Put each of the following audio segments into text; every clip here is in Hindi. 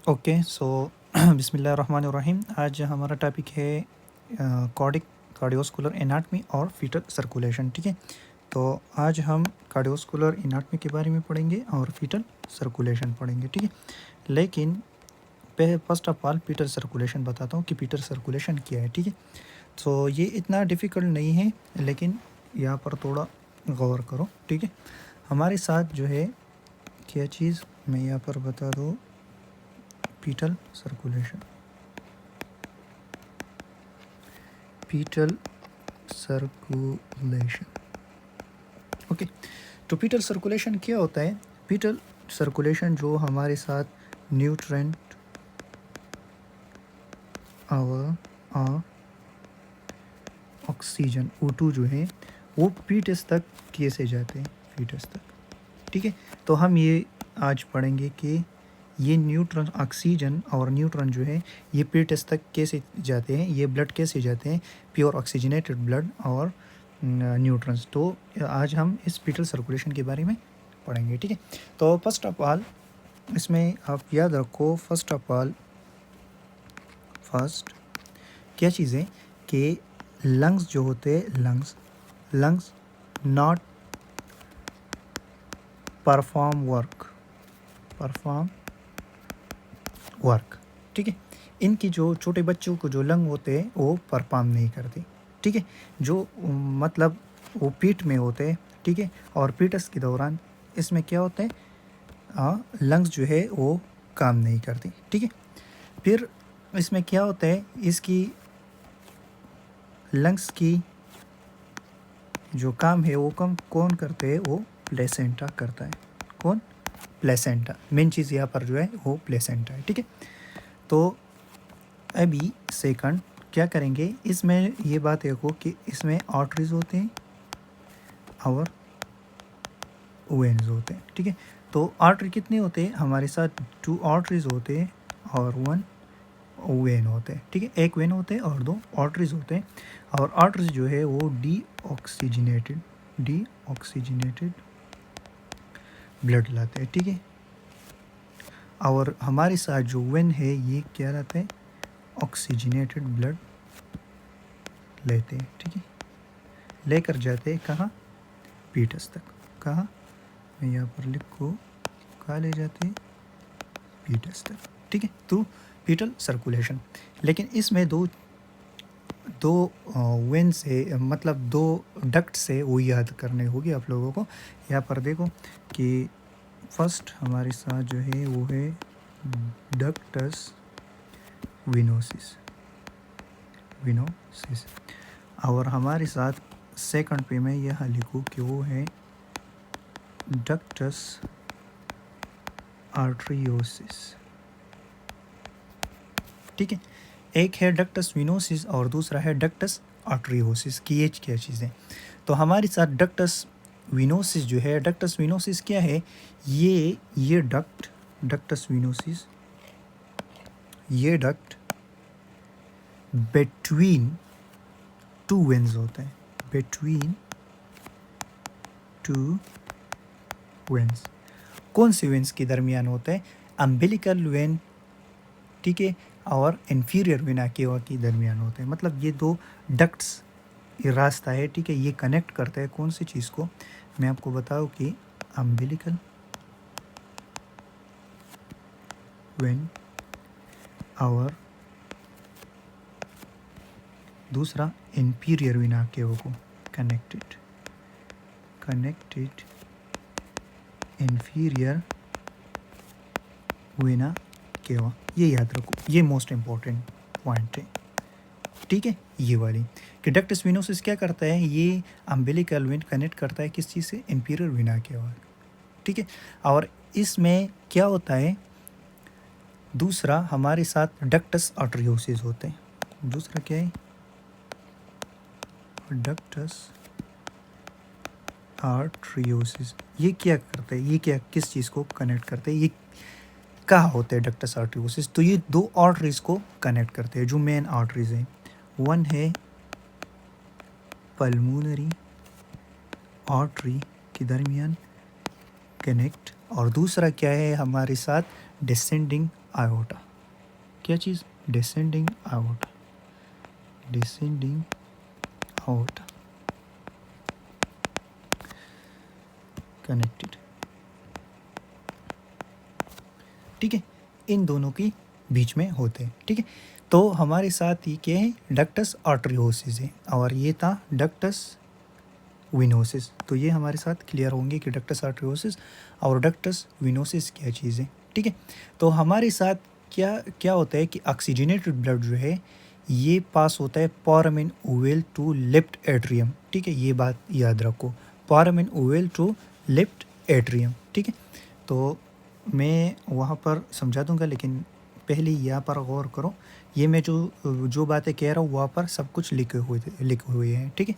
ओके सो बिस्मिल्लाहिर्रहमानिर्रहीम। आज हमारा टॉपिक है कार्डियोस्कुलर एनाटमी और फीटल सर्कुलेशन। ठीक है, तो आज हम कार्डियोस्कुलर एनाटमी के बारे में पढ़ेंगे और फीटल सर्कुलेशन पढ़ेंगे। ठीक है, लेकिन first of all foetal circulation बताता हूँ कि फीटल सर्कुलेशन क्या है। ठीक है, तो ये इतना डिफ़िकल्ट नहीं है, लेकिन यहाँ पर थोड़ा गौर करो। ठीक है, हमारे साथ जो है क्या चीज़ मैं यहाँ पर बता दूँ, foetal circulation. Foetal circulation, okay. तो फीटल सर्कुलेशन क्या होता है? फीटल सर्कुलेशन जो हमारे साथ न्यूट्रेंट और ऑक्सीजन O2 जो है वो फीटस तक कैसे जाते हैं, फीटस तक। ठीक है, तो हम ये आज पढ़ेंगे कि ये न्यूट्रॉन, ऑक्सीजन और न्यूट्रॉन जो है ये फीटस तक कैसे जाते हैं, ये ब्लड कैसे जाते हैं, प्योर ऑक्सीजनेटेड ब्लड और न्यूट्रॉन्स। तो आज हम इस फीटल सर्कुलेशन के बारे में पढ़ेंगे। ठीक है, तो फर्स्ट ऑफ ऑल इसमें आप याद रखो, फर्स्ट क्या चीज़ है कि लंग्स जो होते हैं, लंग्स नॉट परफॉर्म वर्क। ठीक है, इनकी जो छोटे बच्चों को जो लंग होते हैं वो परफॉर्म नहीं करते। ठीक है, जो मतलब वो पीठ में होते हैं। ठीक है, और पीटस के दौरान इसमें क्या होता है, लंग्स जो है वो काम नहीं करती। ठीक है, फिर इसमें क्या होता है, इसकी लंग्स की जो काम है वो कम कौन करते हैं, वो प्लेसेंटा करता है। कौन? प्लेसेंटा। मेन चीज़ यहाँ पर जो है वो प्लेसेंटा है। ठीक है, तो अभी सेकंड क्या करेंगे, इसमें ये बात देखो कि इसमें आर्टरीज होते हैं और वेन्स होते हैं। ठीक है, तो आर्टरी कितने होते हैं हमारे साथ? 2 आर्टरीज होते हैं और 1 वेन होते हैं। ठीक है, एक वेन होते हैं और 2 आर्टरीज होते हैं। और आर्टरीज जो है वो डीऑक्सीजनेटेड ब्लड लाते हैं। ठीक है, और हमारे साथ जो वेन है ये क्या लाते हैं? ऑक्सीजनेटेड ब्लड लेते हैं। ठीक है, लेकर जाते हैं कहाँ? फीटस तक। कहाँ? मैं यहाँ पर लिखो, कहाँ ले जाते हैं? फीटस तक। ठीक है, थ्रू फीटल सर्कुलेशन। लेकिन इसमें दो वेन से, मतलब 2 डक्ट से वो याद करने होगी आप लोगों को। यहाँ पर देखो कि फर्स्ट हमारे साथ जो है वो है डक्टस विनोसिस, और हमारे साथ सेकंड पे मैं यह लिखूँ कि वो है डक्टस आर्टरियोसिस। ठीक है, एक है डक्टस विनोसिस और दूसरा है डक्टस आर्टरियोसिस। की ये क्या चीज़ है? तो हमारे साथ डक्टस विनोसिस जो है, डक्टस विनोसिस क्या है? ये डक्टस विनोसिस, ये डक्ट बिटवीन 2 वेन्स होते हैं, बिटवीन 2 वेन्स। कौन सी वेन्स के दरमियान होते हैं? अम्बिलिकल वेन, ठीक है, और इंफीरियर वेना केवा के दरमियान होते हैं। मतलब ये 2 डक्ट्स ये रास्ता है। ठीक है, ये कनेक्ट करते हैं कौन सी चीज़ को? मैं आपको बताऊँ कि अम्बिलिकल वेन और दूसरा इंफीरियर वेना केवा को कनेक्टेड इंफीरियर वेना केवा। ये याद रखो, ये मोस्ट इम्पॉर्टेंट पॉइंट है। ठीक है, ये वाली कि डक्टस विनोसिस क्या करता है, ये अम्बिलिकल वेन कनेक्ट करता है किस चीज़ से? Inferior vena cava. ठीक है, और इसमें क्या होता है, दूसरा हमारे साथ डक्टस आर्टरियोसिस होते हैं। दूसरा क्या है? डक्टस आर्टरियोसिस। ये क्या करते हैं, ये क्या किस चीज़ को कनेक्ट करते हैं, ये कहाँ होते हैं डक्टस आर्टरियोसिस? तो ये 2 आर्टरीज को कनेक्ट करते हैं, जो मेन आर्टरीज हैं। वन है पल्मोनरी आर्टरी के दरमियान कनेक्ट, और दूसरा क्या है हमारे साथ? Descending aorta. क्या चीज़? Descending aorta, descending aorta connected. ठीक है, इन दोनों के बीच में होते हैं। ठीक है, तो हमारे साथ ये क्या है? डक्टस आर्टरियोसिस है, और ये था डक्टस विनोसिस। तो ये हमारे साथ क्लियर होंगे कि डक्टस आर्टरियोसिस और डक्टस विनोसिस क्या चीज़ है। ठीक है, तो हमारे साथ क्या क्या होता है कि ऑक्सीजनेटेड ब्लड जो है ये पास होता है foramen ovale to left atrium. ठीक है, ये बात याद रखो, foramen ovale to left atrium. ठीक है, तो मैं वहाँ पर समझा दूंगा, लेकिन पहले यहाँ पर गौर करो। ये मैं जो जो बातें कह रहा हूँ वहाँ पर सब कुछ लिखे हुए हैं। ठीक है,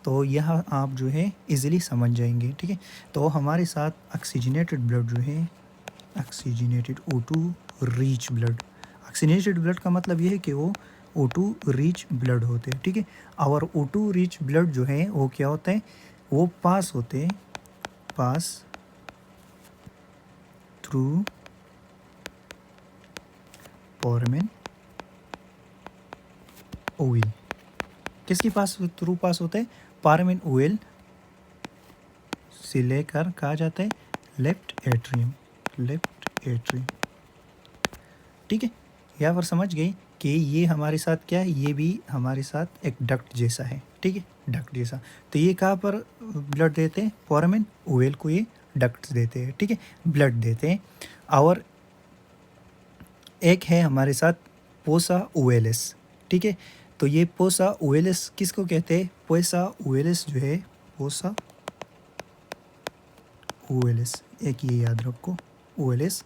तो यह आप जो है इजीली समझ जाएंगे। ठीक है, तो हमारे साथ ऑक्सीजनेटेड ब्लड जो है, oxygenated O2 rich blood. Oxygenated blood का मतलब ये है कि वो O2 रिच ब्लड होते हैं। ठीक है, और O2 रिच ब्लड जो है वो क्या होता है? वो पास होते हैं, पास थ्रू फोरामेन ओवल। किसके पास थ्रू पास होता है? फोरामेन ओवल से लेकर कहा जाता है लेफ्ट एट्रियम, लेफ्ट एट्रियम। ठीक है, यहाँ पर समझ गई कि ये हमारे साथ क्या है? ये भी हमारे साथ एक डक्ट जैसा है। ठीक है, डक्ट जैसा। तो ये कहाँ पर ब्लड देते हैं? फोरामेन ओवल को ये डक्ट देते हैं। ठीक है, ब्लड देते हैं। और एक है हमारे साथ पोसा ओवेलिस। ठीक है, तो ये पोसा ओवेलिस किसको कहते हैं? पोसा ओवेलिस जो है, पोसा ओवेलिस, एक ये याद रखो, ओवेलिस।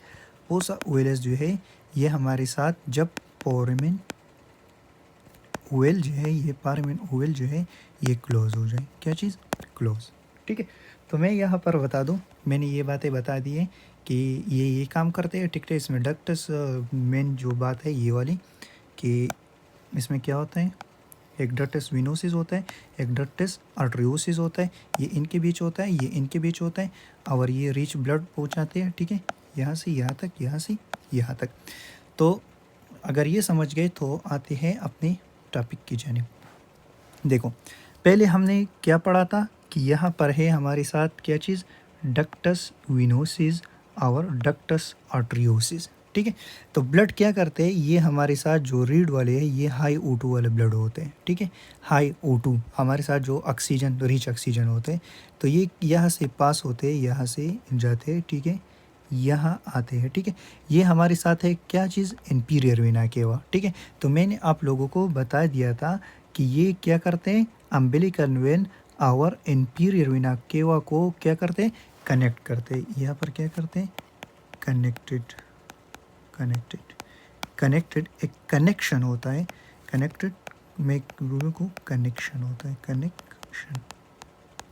पोसा ओवेलिस जो है ये हमारे साथ जब फोरामेन ओवल जो है, ये फोरामेन ओवल जो है ये क्लोज हो जाए। क्या चीज़? क्लोज। ठीक है, तो मैं यहाँ पर बता दूँ, मैंने ये बातें बता दी हैं कि ये काम करते हैं। ठीक है, इसमें डक्टस मेन जो बात है ये वाली कि इसमें क्या होता है? एक डक्टस विनोसिस होता है, एक डक्टस आर्टरियोसिस होता है। ये इनके बीच होता है, ये इनके बीच होता है, और ये रिच ब्लड पहुँचाते हैं। ठीक है, यहाँ से यहाँ तक, यहाँ से यहाँ तक। तो अगर ये समझ गए तो आते हैं अपने टॉपिक की जानिब। देखो, पहले हमने क्या पढ़ा था कि यहाँ पर है हमारे साथ क्या चीज़? डक्टस विनोसिस और डक्टस आर्टरियोसिस। ठीक है, तो ब्लड क्या करते हैं? ये हमारे साथ जो रीड वाले हैं ये हाई O2 वाले ब्लड होते हैं। ठीक है, हाई O2 हमारे साथ जो ऑक्सीजन, रिच ऑक्सीजन होते हैं, तो ये यहाँ से पास होते हैं, यहाँ से जाते हैं। ठीक है, यहाँ आते हैं। ठीक है, ये हमारे साथ है क्या चीज़? Imperial vena cava. ठीक है, तो मैंने आप लोगों को बता दिया था कि ये क्या करते हैं? अम्बिलिकल वेन और इंपीरियर वेना केवा को क्या करते हैं? कनेक्ट करते हैं। यहाँ पर क्या करते हैं? कनेक्टेड, कनेक्टेड, कनेक्टेड एक कनेक्शन होता है। कनेक्टेड में को कनेक्शन होता है, कनेक्शन।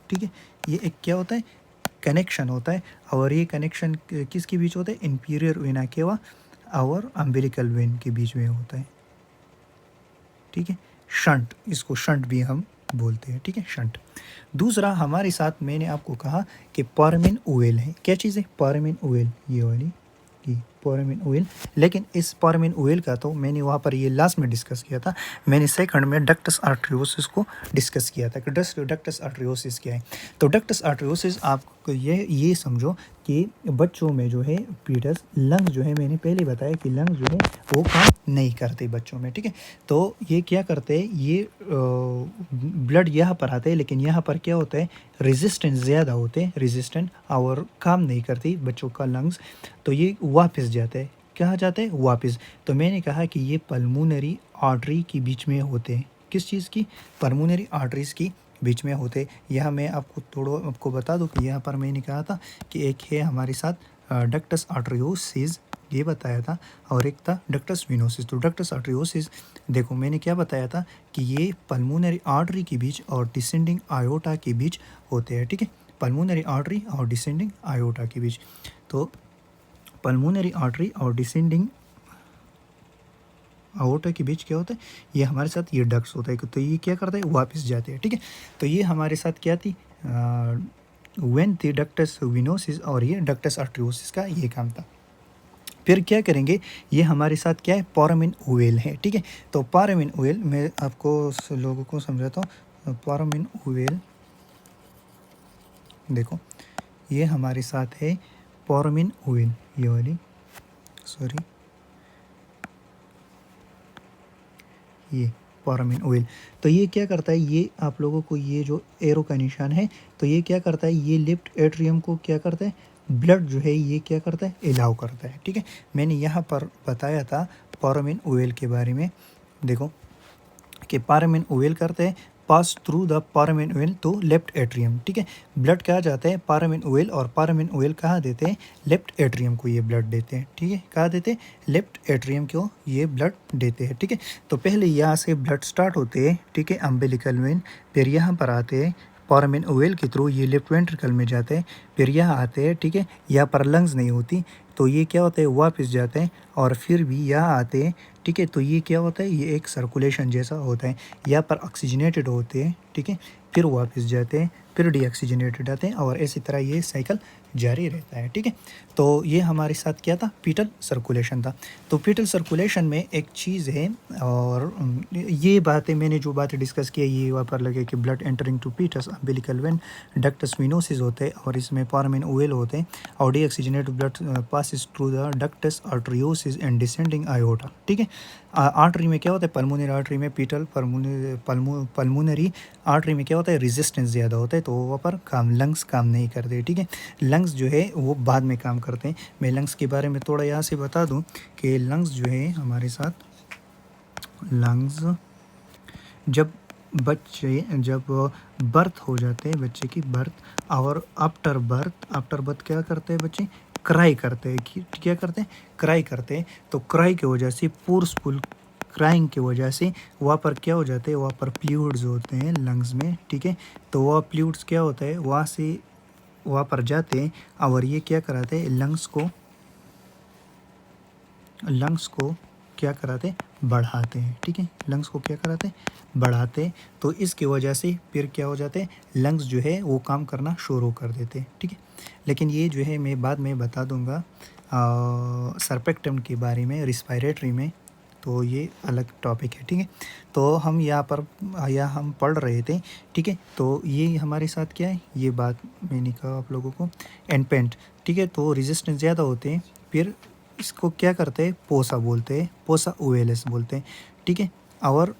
ठीक है, ये एक क्या होता है? कनेक्शन होता है। और ये कनेक्शन किसके बीच होता है? इंपीरियर वेना केवा और अम्बिलिकल वेन के बीच में होता है। ठीक है, शंट, इसको शंट भी हम बोलते हैं। ठीक है, शंट। दूसरा हमारे साथ मैंने आपको कहा कि फोरामेन ओवल है। क्या चीज़ है? फोरामेन ओवल, ये वाली, ये फोरामेन ओवल। लेकिन इस फोरामेन ओवल का तो मैंने वहाँ पर ये लास्ट में डिस्कस किया था। मैंने सेकंड में डक्टस आर्टरियोसिस को डिस्कस किया था कि डक्टस आर्टरियोसिस क्या है। तो डक्टस आर्टरियोसिस आपको ये समझो कि बच्चों में जो है पीटस लंग्स जो है, मैंने पहले बताया कि लंग्स जो है वो काम नहीं करते बच्चों में। ठीक है, तो ये क्या करते हैं? ये ब्लड यहाँ पर आते हैं, लेकिन यहाँ पर क्या होता है? रेजिस्टेंस ज़्यादा होते हैं, रेजिस्टेंट, और काम नहीं करती बच्चों का लंग्स। तो ये वापस जाता है। कहाँ जाता है? वापस। तो मैंने कहा कि ये पल्मोनरी आर्टरी के बीच में होते हैं। किस चीज़ की? पल्मोनरी आर्टरीज़ की बीच में होते। यहाँ मैं आपको बता दूँ कि यहाँ पर मैंने कहा था कि एक है हमारे साथ डक्टस आर्टरियोसिस, ये बताया था, और एक था डक्टस विनोसिस। तो डक्टस आर्टरियोसिस, देखो मैंने क्या बताया था कि ये पल्मोनरी आर्टरी के बीच और डिसेंडिंग आयोटा के बीच होते हैं। ठीक है, पल्मोनरी आर्टरी और डिसेंडिंग आयोटा के बीच। तो पल्मोनरी आर्टरी और डिसेंडिंग आयोटा के बीच क्या होता है? ये हमारे साथ ये डक्ट्स होता है। तो ये क्या करता है? वापस जाते हैं। ठीक है, तो ये हमारे साथ क्या थी? वेन थी डक्टस विनोसिस, और ये डक्टस आर्टरियोसिस का ये काम था। फिर क्या करेंगे, ये हमारे साथ क्या है, पारामिन ऑयल है, ठीक है। तो पारामिन ऑयल मैं आपको लोगों को समझाता हूँ। पारामिन ऑयल देखो, ये हमारे साथ है पारामिन ऑयल, ये वाली, सॉरी, ये पारामिन ऑयल। तो ये क्या करता है, ये आप लोगों को ये जो एरो का निशान है, तो ये क्या करता है, ये लेफ्ट एट्रियम को क्या करता है, ब्लड जो है ये क्या करता है, एलाउ करता है, ठीक है। मैंने यहाँ पर बताया था पारामिन ऑयल के बारे में। देखो कि पारामिन ऑयल करते हैं पास थ्रू द पारामिन ऑयल तो लेफ्ट एट्रियम, ठीक है। ब्लड कहाँ जाता है, पारामिन ऑयल, और पारामिन ऑयल कहाँ देते हैं, लेफ्ट एट्रियम को ये ब्लड देते हैं, ठीक है। कहाँ देते हैं, लेफ्ट एट्रियम को ये ब्लड देते हैं, ठीक है। तो पहले यहाँ से ब्लड स्टार्ट होते हैं, ठीक है, अम्बिलिकल वेन, फिर यहाँ पर आते हैं पारामिन ऑयल के थ्रू ये लेफ्ट वेंट्रिकल में जाते हैं, फिर यहाँ आते हैं, ठीक है। यहाँ पर लंग्स नहीं होती, तो ये क्या होता है, वापस जाते हैं और फिर भी यहाँ आते हैं, ठीक है। तो ये क्या होता है, ये एक सर्कुलेशन जैसा होता है, यहाँ पर ऑक्सीजनेटेड होते हैं, ठीक है, फिर वापस जाते हैं, फिर डीऑक्सीजनेटेड आते हैं, और इसी तरह ये साइकिल जारी रहता है, ठीक है। तो ये हमारे साथ क्या था, फीटल सर्कुलेशन था। तो फीटल सर्कुलेशन में एक चीज़ है, और ये बातें मैंने जो बातें डिस्कस की है, ये वहाँ पर लगे कि blood entering to foetus, umbilical vein, ductus venosus होते हैं, और इसमें पारामिन ऑयल होते हैं, और deoxygenated blood passes through the ductus arteriosus and descending aorta, ठीक है। आर्टरी में क्या होता है, पल्मोनरी आर्टरी में, पीटल पल्मोनरी आर्टरी में क्या होता है, रेजिस्टेंस ज़्यादा होता है, तो वहाँ पर लंग्स काम नहीं करते, ठीक है। लंग्स जो है वो बाद में काम करते हैं। मैं लंग्स के बारे में थोड़ा यहाँ से बता दूं कि लंग्स जो है हमारे साथ, लंग्स जब बर्थ हो जाते हैं, बच्चे की बर्थ, और आफ्टर बर्थ क्या करते हैं बच्चे, क्राई करते हैं, क्या करते हैं, क्राई करते हैं। तो क्राई की वजह से, फोर्सफुल क्राइंग की वजह से वहाँ पर क्या हो जाते हैं, वहाँ पर फ्लूइड्स होते हैं लंग्स में, ठीक है। तो वह फ्लूइड्स क्या होता है, वहाँ पर जाते हैं, और ये क्या कराते हैं, लंग्स को क्या कराते हैं, बढ़ाते हैं, ठीक है। लंग्स को क्या कराते हैं, बढ़ाते हैं। तो इसकी वजह से फिर क्या हो जाते हैं, लंग्स जो है वो काम करना शुरू कर देते हैं, ठीक है। लेकिन ये जो है मैं बाद में बता दूंगा सर्पेक्टम के बारे में, रिस्पायरेटरी में, तो ये अलग टॉपिक है, ठीक है। तो हम हम पढ़ रहे थे, ठीक है। तो ये हमारे साथ क्या है, ये बात मैंने कहा आप लोगों को, एनपेंट, ठीक है। तो रेजिस्टेंस ज़्यादा होते हैं, फिर इसको क्या करते हैं, पोसा बोलते हैं, पोसा ओएलएस बोलते हैं, ठीक है। और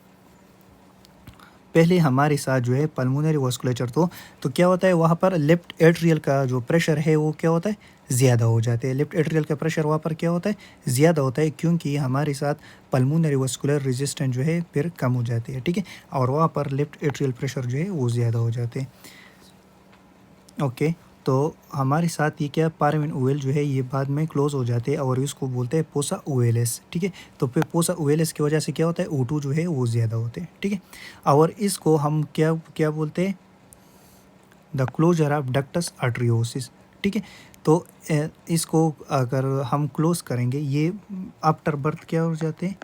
पहले हमारे साथ जो है पल्मोनरी वास्कुलेचर, तो क्या होता है, वहाँ पर लेफ्ट एट्रियल का जो प्रेशर है वो क्या होता है, ज़्यादा हो जाते हैं। लेफ्ट एट्रियल का प्रेशर वहाँ पर क्या होता है, ज़्यादा होता है, क्योंकि हमारे साथ पल्मोनरी वास्कुलर रेजिस्टेंस जो है फिर कम हो जाती है, ठीक है। और वहाँ पर लेफ्ट एट्रियल प्रेशर जो है वो ज़्यादा हो जाते हैं, ओके। तो हमारे साथ ये क्या, पारामिन ऑयल जो है ये बाद में क्लोज हो जाते हैं, और इसको बोलते हैं पोसा ओएलएस, ठीक है। तो फिर पोसा ओएलएस की वजह से क्या होता है, O2 जो है वो ज़्यादा होते हैं, ठीक है। और इसको हम क्या क्या बोलते हैं, the closure of ductus arteriosus, ठीक है। तो इसको अगर हम क्लोज करेंगे, ये आफ्टर बर्थ क्या हो जाते हैं,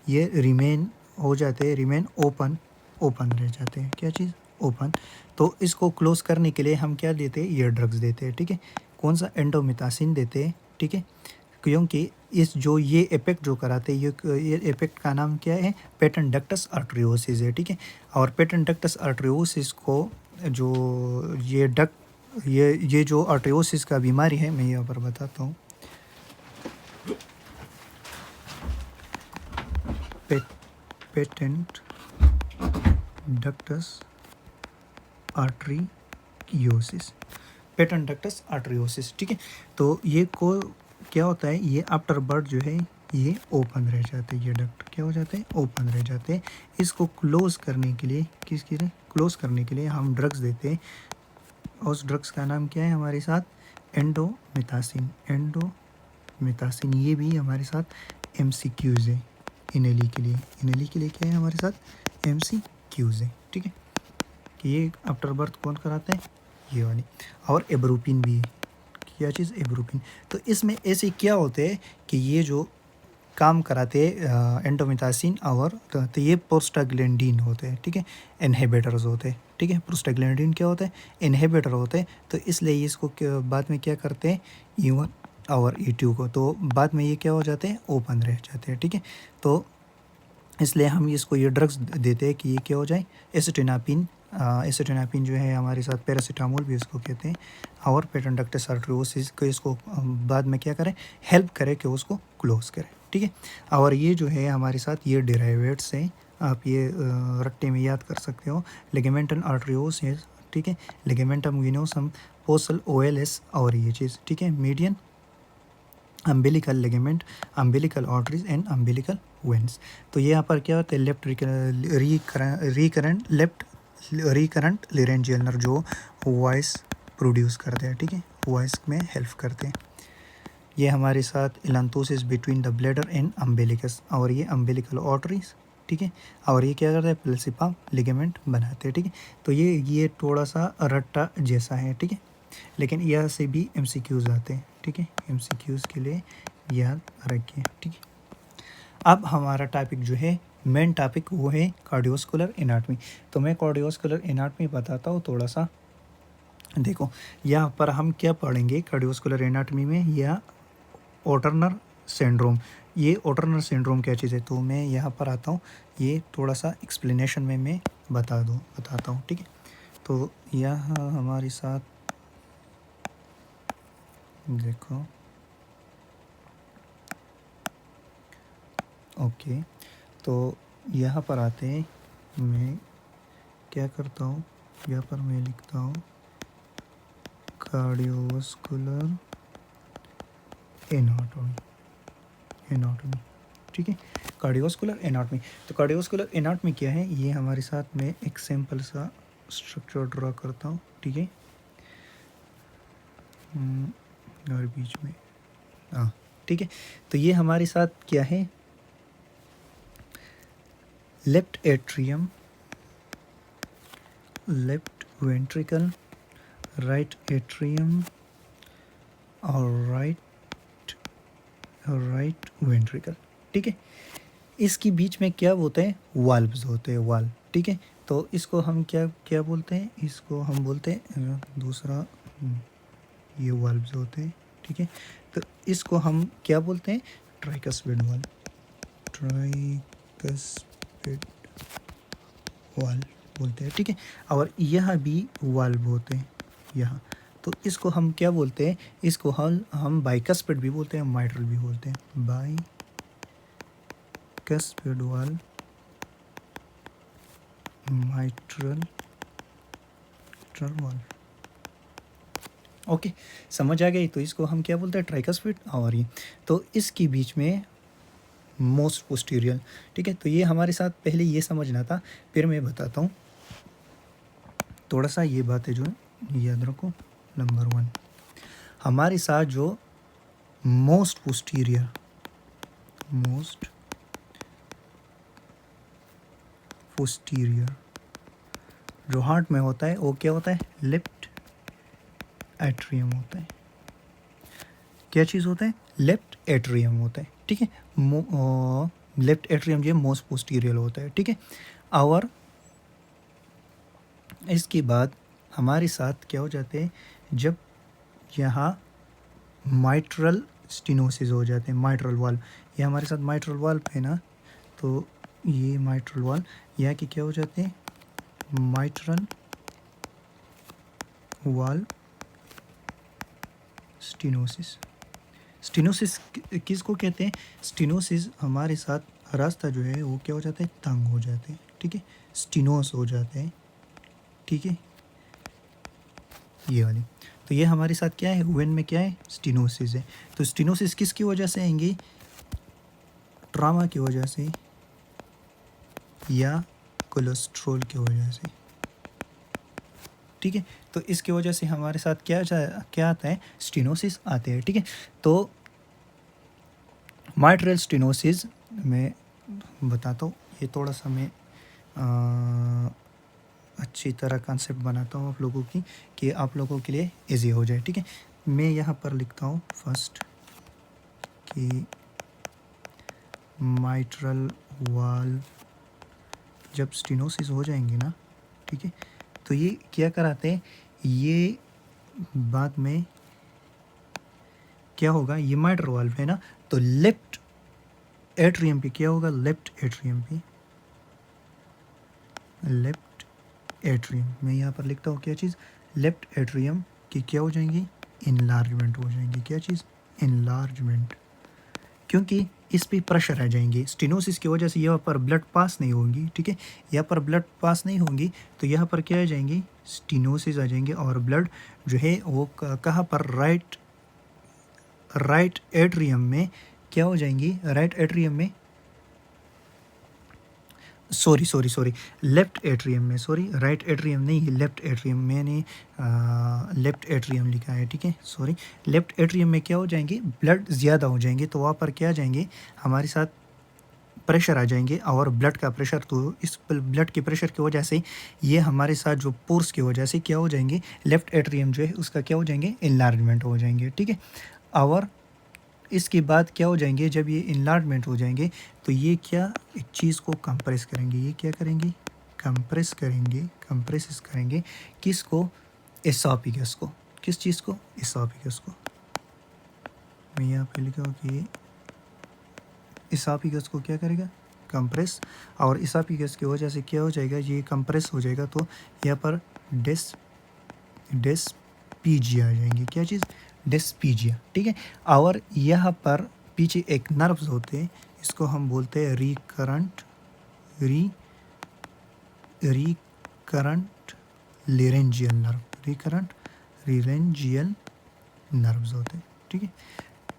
ये रिमेन हो जाते हैं, रिमेन ओपन रह जाते हैं, क्या चीज़, ओपन। तो इसको क्लोज करने के लिए हम क्या देते हैं, ये ड्रग्स देते हैं, ठीक है। कौन सा, एंडोमिथासिन देते हैं, ठीक है। क्योंकि इस जो ये इफेक्ट जो कराते हैं, ये इफेक्ट का नाम क्या है, पेटेंट डक्टस आर्टरियोसिस है, ठीक है। और पेटेंट डक्टस आर्टरियोसिस को जो ये जो आर्टरियोसिस का बीमारी है, मैं यहाँ पर बताता हूँ। Patent ductus आर्टरियोसिस, patent ductus arteriosus, ठीक है। तो ये को क्या होता है, ये आफ्टर बर्थ जो है ये ओपन रह जाते हैं, ये डक्ट क्या हो जाते हैं, ओपन रह जाते हैं। इसको क्लोज करने के लिए, क्लोज करने के लिए हम ड्रग्स देते हैं। उस ड्रग्स का नाम क्या है हमारे साथ, एंडोमिथासिन, ये भी हमारे साथ MCQs है। इनेली के लिए क्या है हमारे साथ, MCQs है, ठीक है। कि ये आफ्टर बर्थ कौन कराता है, ये वाली। और एब्रोपिन भी है, क्या चीज़, एब्रोपिन। तो इसमें ऐसे क्या होते हैं कि ये जो काम कराते हैं एंडोमिथासिन, और तो ये प्रोस्टाग्लैंडिन होते हैं, ठीक है, इनहिबिटर्स होते हैं, ठीक है। प्रोस्टाग्लैंडिन क्या होता है, इनहिबिटर होते हैं। तो इसलिए इसको बाद में क्या करते हैं, और E2 को, तो बाद में ये क्या हो जाते हैं, ओपन रह जाते हैं, ठीक है। तो इसलिए हम इसको ये ड्रग्स देते हैं कि ये क्या हो जाए, एसिटामिनोफेन। एसिटामिनोफेन जो है हमारे साथ पैरासीटामोल भी इसको कहते हैं, और पेटेंटक्टस आर्टरियोसिस को इसको बाद में क्या करें, हेल्प करे कि उसको क्लोज करें, ठीक है। और ये जो है हमारे साथ ये डेराइवेट्स हैं, आप ये रट्टे में याद कर सकते हो, लिगामेंटल आर्टरियोसिस, ठीक है, लिगामेंटम वेनोसम, पोसल ओएलएस, और ये चीज़, ठीक है, median umbilical ligament, umbilical arteries and umbilical veins. तो ये यहाँ पर क्या होता है, लेफ्ट रिकरेंट लेरेंजियल नर्व जो वॉइस प्रोड्यूस करते हैं, ठीक है, वॉइस में हेल्प करते हैं। ये हमारे साथ allantois between the bladder and umbilicus, और ये अम्बिलिकल आर्टरीज, ठीक है, और ये क्या करता है, प्लेसिपा लिगामेंट बनाते हैं, ठीक है। तो ये थोड़ा सा रट्टा जैसा है, ठीक है, लेकिन यहाँ से भी MCQs आते हैं, ठीक है, MCQs के लिए याद रखिए, ठीक है। अब हमारा टॉपिक जो है, मेन टॉपिक, वो है कार्डियोवास्कुलर एनाटॉमी। तो मैं कार्डियोवास्कुलर एनाटॉमी बताता हूँ थोड़ा सा। देखो यहाँ पर हम क्या पढ़ेंगे कार्डियोवास्कुलर एनाटॉमी में, या ओटर्नर सिंड्रोम। ये ओटर्नर सिंड्रोम क्या चीज़ है, तो मैं यहाँ पर आता हूँ, ये थोड़ा सा एक्सप्लेनेशन में मैं बताता हूँ, ठीक है। तो यहाँ हमारे साथ देखो, ओके, तो यहाँ पर आते हैं, मैं क्या करता हूँ, यहाँ पर मैं लिखता हूँ कार्डियोवास्कुलर एनाटॉमी, ठीक है, कार्डियोवास्कुलर एनाटॉमी। तो कार्डियोवास्कुलर एनाटॉमी क्या है, ये हमारे साथ में एक सिंपल सा स्ट्रक्चर ड्रा करता हूँ, ठीक है, और बीच में हाँ, ठीक है। तो ये हमारे साथ क्या है, left atrium, left ventricle, right atrium, और राइट वेंट्रिकल, ठीक है। इसके बीच में क्या होते हैं, वाल्व्स होते हैं, वाल्व, ठीक है। तो इसको हम क्या क्या बोलते हैं, इसको हम बोलते हैं दूसरा, ये वाल्व्स होते हैं, ठीक है। तो इसको हम क्या बोलते हैं, ट्राइकस्पिड वाल्व, ट्राइकस्पिड वाल्व बोलते हैं, ठीक है। और यहाँ भी वाल्व होते हैं यहाँ, तो इसको हम क्या बोलते हैं, इसको हम बाइकस्पिड भी बोलते हैं, माइट्रल भी बोलते हैं, bicuspid valve, mitral valve, okay, समझ आ गई। तो इसको हम क्या बोलते हैं, ट्राइकस्पिड। और ये तो इसके बीच में मोस्ट पोस्टीरियर, ठीक है। तो ये हमारे साथ पहले ये समझना था, फिर मैं बताता हूँ थोड़ा सा, ये बातें जो है याद रखो। नंबर 1, हमारे साथ जो मोस्ट पोस्टीरियर जो हार्ट में होता है, वो क्या होता है, लेफ्ट एट्रियम होता है। क्या चीज़ होता है, लेफ्ट एट्रियम होता है, ठीक है। लेफ्ट एट्रियम जो मोस्ट पोस्टीरियर होता है, ठीक है। और इसके बाद हमारे साथ क्या हो जाते हैं, जब यहाँ माइट्रल स्टेनोसिस हो जाते हैं, माइट्रल वाल्व, ये हमारे साथ माइट्रल वाल्व है ना, तो ये माइट्रल वाल्व यहाँ के क्या हो जाते हैं, माइट्रल वाल्व स्टेनोसिस किसको कहते हैं, स्टेनोसिस हमारे साथ रास्ता जो है वो क्या हो जाता है, तंग हो जाते हैं, ठीक है, स्टेनोस हो जाते हैं, ठीक है, ये वाली। तो ये हमारे साथ क्या है, वेन में क्या है, स्टेनोसिस है। तो स्टेनोसिस किसकी वजह से आएंगी, ट्रामा की वजह से या कोलेस्ट्रॉल की वजह से, ठीक है। तो इसकी वजह से हमारे साथ क्या आता है, स्टेनोसिस आते हैं, ठीक है। तो माइट्रल स्टेनोसिस मैं बताता हूँ, ये थोड़ा सा मैं अच्छी तरह कॉन्सेप्ट बनाता हूँ आप लोगों की, कि आप लोगों के लिए इजी हो जाए, ठीक है। मैं यहाँ पर लिखता हूँ फर्स्ट कि माइट्रल वाल्व जब स्टेनोसिस हो जाएंगे ना, ठीक है, तो ये क्या कराते हैं, ये बाद में क्या होगा, ये माइट्रल वाल्व है ना, तो लेफ्ट एट्रियम पे क्या होगा, लेफ्ट एट्रियम पे, लेफ्ट एट्रियम, मैं यहाँ पर लिखता हूँ क्या चीज़, लेफ्ट एट्रियम की क्या हो जाएंगी, इनलार्जमेंट हो जाएंगी, क्या चीज़, इनलार्जमेंट, क्योंकि इस पे प्रेशर आ जाएंगे, स्टेनोसिस की वजह से यहाँ पर ब्लड पास नहीं होंगी, ठीक है, यहाँ पर ब्लड पास नहीं होंगी तो यहाँ पर क्या आ जाएंगी, स्टेनोसिस आ जाएंगे, और ब्लड जो है वो कहाँ पर, राइट एट्रियम में क्या हो जाएंगी, राइट एट्रियम में, सॉरी लेफ्ट एट्रियम में, सॉरी राइट एट्रियम नहीं, लेफ्ट एट्रियम, मैंने लेफ्ट एट्रियम लिखा है, ठीक है, सॉरी, लेफ्ट एट्रियम में क्या हो जाएंगे, ब्लड ज़्यादा हो जाएंगे, तो वहाँ पर क्या आ जाएंगे, हमारे साथ प्रेशर आ जाएंगे, और ब्लड का प्रेशर, तो इस ब्लड के प्रेशर की वजह से ये हमारे साथ जो पोर्स की वजह से क्या हो जाएंगे, लेफ्ट एट्रियम जो है उसका क्या हो जाएंगे, इनलार्जमेंट हो जाएंगे, ठीक है। और इसके बाद क्या हो जाएंगे, जब ये इनलार्जमेंट हो जाएंगे तो ये क्या, एक चीज़ को कंप्रेस करेंगे, ये क्या करेंगे, कंप्रेस करेंगे, कंप्रेस करेंगे, किसको, एसोफेगस को, किस चीज़ को, एसोफेगस को, मैं यहाँ पे लिखा हूँ कि एसोफेगस को क्या करेगा, कंप्रेस, और एसोफेगस की वजह से क्या हो जाएगा, ये कंप्रेस हो जाएगा, तो यहाँ पर डेस्पीजिया आ जाएंगे, क्या चीज़, डेस्पीजिया, ठीक है। और यहाँ पर पीछे एक नर्व्स होते हैं, इसको हम बोलते हैं recurrent laryngeal nerve, recurrent laryngeal nerves होते हैं, ठीक है।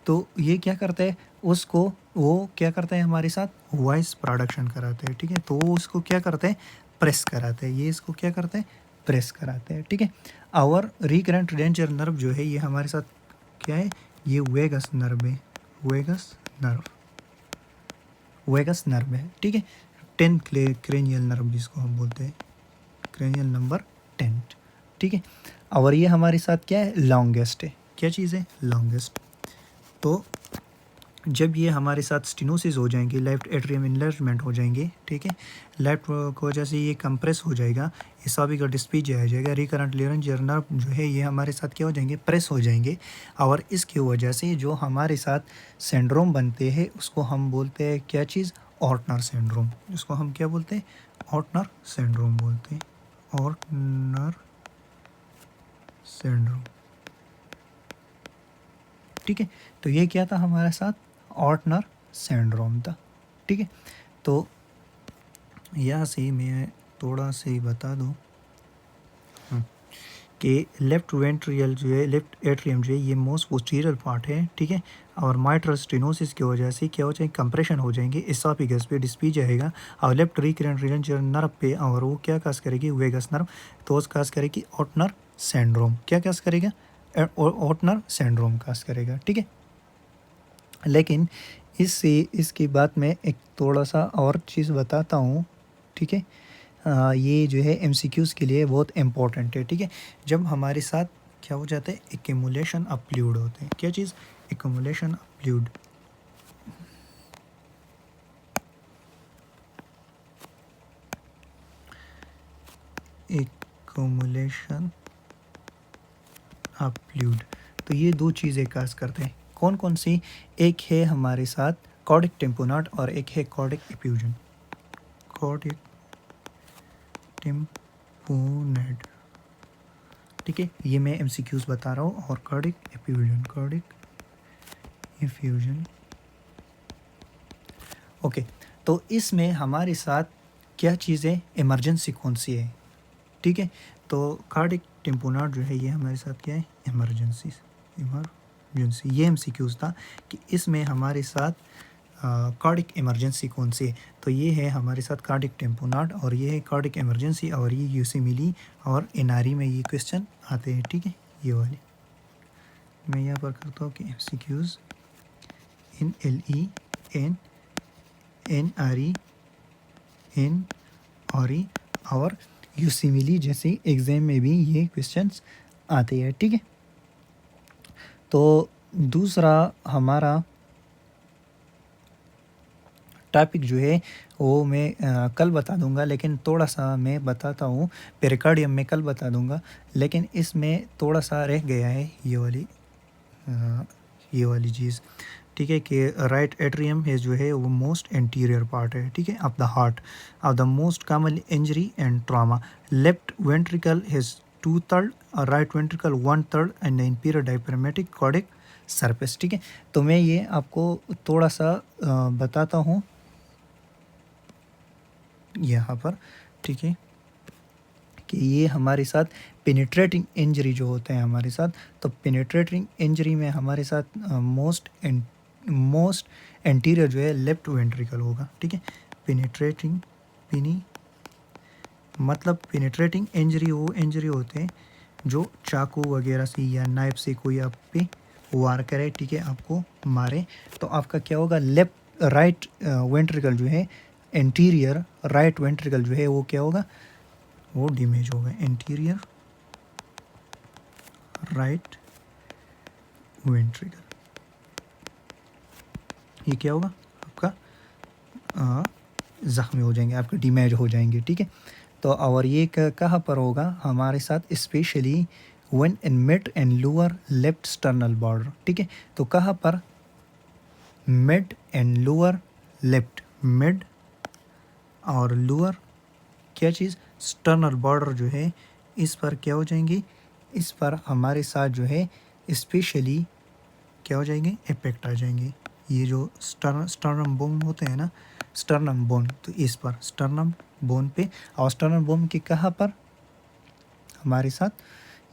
तो ये क्या करता है, उसको वो क्या करता है, हमारे साथ वॉइस प्रोडक्शन कराते हैं, ठीक है, तो वो उसको क्या करते हैं, प्रेस कराते हैं, ये इसको क्या करते हैं, प्रेस कराते हैं, ठीक है। और रिकरेंट लेरेंजियल नर्व जो है ये हमारे साथ क्या है, ये वेगस नर्व है, वेगस नर्व है, ठीक है, 10 क्रेनियल नर्व जिसको हम बोलते हैं, क्रेनियल नंबर 10, ठीक है। और ये हमारे साथ क्या है, लॉन्गेस्ट है, क्या चीज़ है, लॉन्गेस्ट। तो जब ये हमारे साथ स्टेनोसिस हो जाएंगे, लेफ्ट एट्रियम इनलार्जमेंट हो जाएंगे, ठीक है, लेफ्ट की वजह से ये कंप्रेस हो जाएगा, एसोफेगस डिस्पीजिया आ जाएगा, रिकरेंट लेरेंजियल नर्व जो है ये हमारे साथ क्या हो जाएंगे, प्रेस हो जाएंगे, और इसकी वजह से जो हमारे साथ सिंड्रोम बनते हैं उसको हम बोलते हैं क्या चीज़, ऑर्टनर सिंड्रोम, जिसको हम क्या बोलते हैं, ऑर्टनर सिंड्रोम बोलते हैं, ऑर्टनर सिंड्रोम, ठीक है। तो ये क्या था हमारे साथ, ऑर्टनर सिंड्रोम था, ठीक है। तो यहाँ से मैं थोड़ा से ही बता दूँ कि लेफ्ट वेंट्रियल जो है, लेफ्ट एट्रियम जो है ये मोस्ट पोस्टीरियर पार्ट है, ठीक है, और माइट्रल स्टेनोसिस की वजह से क्या हो जाएंगे, कंप्रेशन हो जाएंगे, एसोफेगस पे डिस्पीज जाएगा, और लेफ्ट रिकरेंट लेरेंजियल नर्व पे, और वो क्या काज करेगी, वेगस नर्व, तो उस काज करेगी ऑर्टनर सिंड्रोम, क्या काज करेगा, ऑर्टनर सिंड्रोम काज करेगा, ठीक है। लेकिन इसके बाद मैं एक थोड़ा सा और चीज़ बताता हूँ, ठीक है, ये जो है एमसीक्यूज़ के लिए बहुत इम्पोर्टेंट है, ठीक है। जब हमारे साथ क्या हो जाता है, एक्यूमुलेशन ऑफ फ्लूइड होते हैं, क्या चीज़, accumulation of fluid, accumulation of fluid, तो ये दो चीज़ें काज करते हैं, कौन कौन सी, एक है हमारे साथ कार्डिक टेम्पोनेट और एक है कार्डिक एफ्यूजन, कार्डिक टेम्पोनेट, ठीक है, ये मैं एमसीक्यूज बता रहा हूँ, और कार्डिक एफ्यूजन, ओके। तो इसमें हमारे साथ क्या चीज़ें, इमरजेंसी कौन सी है, ठीक है, तो कार्डिक टेम्पोनेट जो है ये हमारे साथ क्या है, इमरजेंसी, ये एमसीक्यूज था कि इसमें हमारे साथ कार्डिक इमरजेंसी कौन सी है, तो ये है हमारे साथ कार्डिक टेम्पोनेट, और ये है कार्डिक इमरजेंसी, और ये यूसीमिली और एनआरई में ये क्वेश्चन आते हैं, ठीक है, ये वाले मैं यहाँ पर करता हूँ कि एमसीक्यूज इन एलई एन एनआरई और यूसीमिली जैसे एग्ज़ाम में भी ये क्वेश्चंस आते हैं, ठीक है। तो दूसरा हमारा टॉपिक जो है वो मैं कल बता दूंगा, लेकिन थोड़ा सा मैं बताता हूँ, पेरिकार्डियम में कल बता दूंगा, लेकिन इसमें थोड़ा सा रह गया है, ये वाली ये वाली चीज़, ठीक है, कि राइट एट्रियम है जो है वो मोस्ट एंटीरियर पार्ट है, ठीक है, of the heart, of the most common injury and trauma. Left ventricle has 2/3, right ventricle 1/3 and inferior diaphragmatic cardiac surface, ठीक है। तो मैं ये आपको थोड़ा सा बताता हूँ यहाँ पर, ठीक है, कि ये हमारे साथ पेनिट्रेटिंग इंजरी जो होते हैं हमारे साथ, तो पेनिट्रेटिंग इंजरी में हमारे साथ मोस्ट एंटीरियर जो है लेफ्ट वेंट्रिकल होगा, ठीक है। पेनिट्रेटिंग मतलब पेनिट्रेटिंग इंजरी वो इंजरी होते हैं जो चाकू वगैरह से या नाइफ से कोई आप पे वार करे, ठीक है, आपको मारे, तो आपका क्या होगा, लेफ्ट राइट वेंट्रिकल जो है, एंटीरियर राइट वेंट्रिकल जो है वो क्या होगा, वो डैमेज होगा। एंटीरियर राइट वेंट्रिकल ये क्या होगा, आपका ज़ख्मी हो जाएंगे, आपके डैमेज हो जाएंगे, ठीक है। तो और ये कहाँ पर होगा हमारे साथ, specially when in mid and lower left sternal border, ठीक है। तो कहाँ पर, mid and lower left, mid और लोअर क्या चीज़, स्टर्नल बॉर्डर जो है, इस पर क्या हो जाएंगे, इस पर हमारे साथ जो है स्पेशली क्या हो जाएंगे, इफेक्ट आ जाएंगे। ये जो स्टर्नम बोन होते हैं ना, स्टर्नम बोन, तो इस पर स्टर्नम बोन पे, और स्टर्नम बोन के कहाँ पर हमारे साथ,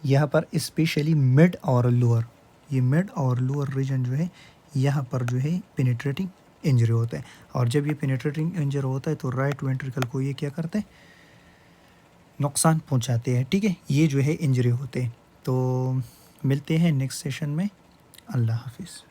यहाँ पर स्पेशली मिड और लोअर, ये मिड और लोअर रीजन जो है यहाँ पर जो है पेनिट्रेटिंग इंजरी होता है। और जब ये पेनिट्रेटिंग इंजरी होता है तो राइट वेंट्रिकल को ये क्या करते हैं, नुकसान पहुँचाते हैं, ठीक है। ये जो है इंजरी होते हैं। तो मिलते हैं नेक्स्ट सेशन में। अल्लाह हाफिज़।